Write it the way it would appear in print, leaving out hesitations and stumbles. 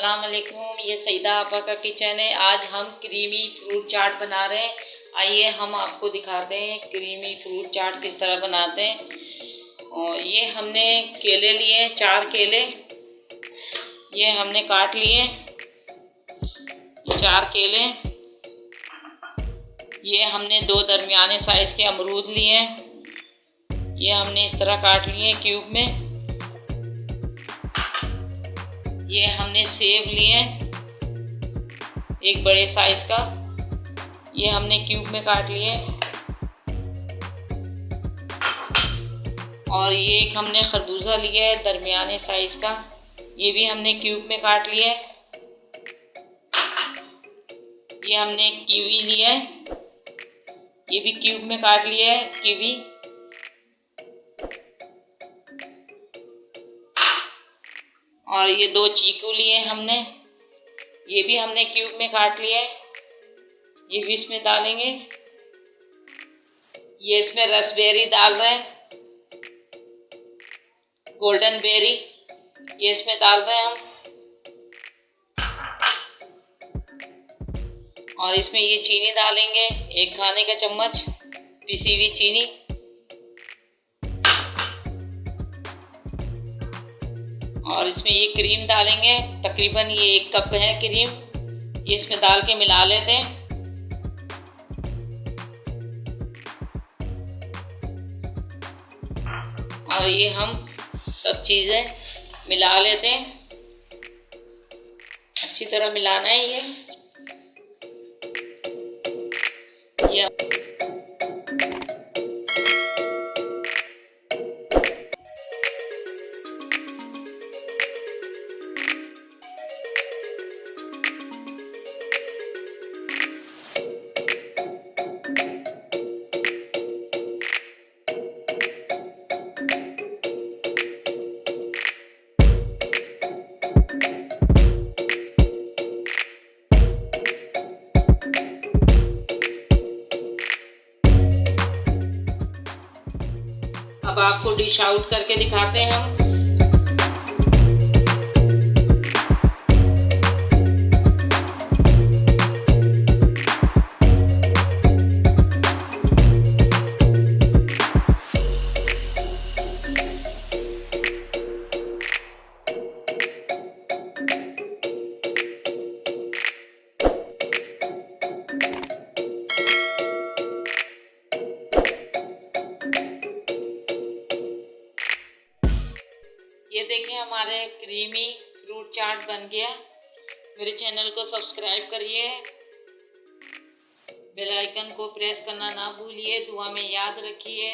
अस्सलाम वालेकुम। ये सईदा आपा का किचन है। आज हम क्रीमी फ्रूट चाट बना रहे हैं। आइए हम आपको दिखाते हैं क्रीमी फ्रूट चाट किस तरह बनाते हैं। और ये हमने केले लिए, 4 केले ये हमने काट लिए, 4 केले। ये हमने 2 दरमियाने साइज़ के अमरूद लिए, ये हमने इस तरह काट लिए क्यूब में। ये हमने सेब लिए, एक बड़े साइज का, ये हमने क्यूब में काट लिए। और ये एक हमने खरबूजा लिया है दरमियाने साइज का, ये भी हमने क्यूब में काट लिया है। ये हमने कीवी लिया है, ये भी क्यूब में काट लिया है कीवी। और ये 2 चीकू लिए हमने, ये भी हमने क्यूब में काट लिया है, ये भी इसमें डालेंगे। ये इसमें रसबेरी डाल रहे हैं, गोल्डन बेरी, ये इसमें डाल रहे हैं हम। और इसमें ये चीनी डालेंगे, 1 खाने का चम्मच पिसी हुई चीनी। और इसमें ये क्रीम डालेंगे, तकरीबन ये 1 कप है क्रीम, ये इसमें डाल के मिला लेते हैं। और ये हम सब चीज़ें मिला लेते हैं, अच्छी तरह मिलाना है ये। अब आपको डिश आउट करके दिखाते हैं हम। ये देखिए हमारे क्रीमी फ्रूट चाट बन गया। मेरे चैनल को सब्सक्राइब करिए, बेल आइकन को प्रेस करना ना भूलिए, दुआ में याद रखिए।